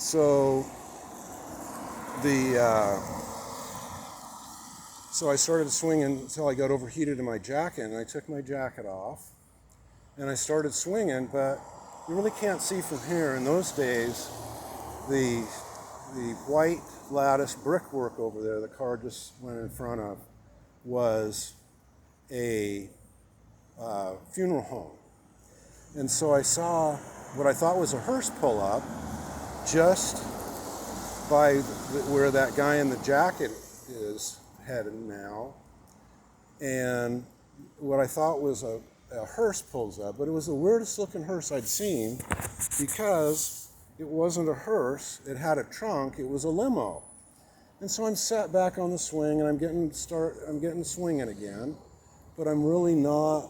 So so I started swinging until I got overheated in my jacket, and I took my jacket off, and I started swinging, but you really can't see from here. In those days, the white lattice brickwork over there, the car just went in front of, was a funeral home. And so I saw what I thought was a hearse pull up just by where that guy in the jacket is headed now. And what I thought was a hearse pulls up, but it was the weirdest looking hearse I'd seen, because it wasn't a hearse, it had a trunk, it was a limo. And so I'm sat back on the swing, and I'm getting swinging again, but I'm really not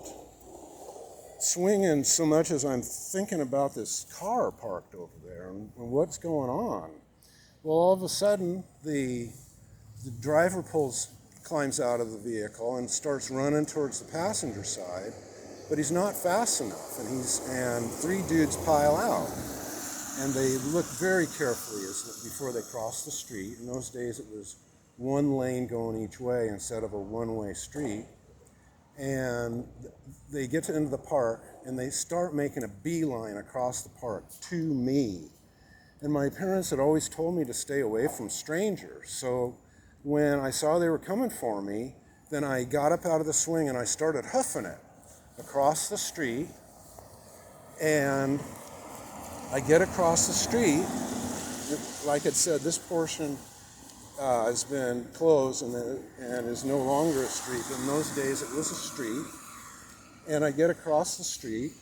swinging so much as I'm thinking about this car parked over there and what's going on. Well, all of a sudden, the driver climbs out of the vehicle and starts running towards the passenger side, but he's not fast enough, and three dudes pile out, and they look very carefully before they cross the street. In those days, it was one lane going each way instead of a one-way street. And they get into the park, and they start making a beeline across the park to me. And my parents had always told me to stay away from strangers. So when I saw they were coming for me, then I got up out of the swing and I started hoofing it across the street. And I get across the street. Like it said, this portion has been closed and is no longer a street. In those days, it was a street. And I get across the street,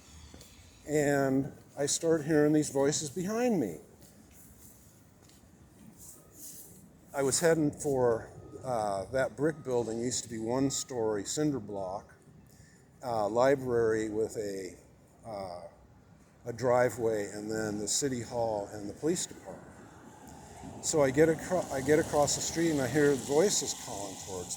and I start hearing these voices behind me. I was heading for that brick building. Used to be one-story cinder block library with a driveway, and then the city hall and the police department. So I get across the street, and I hear voices calling towards me.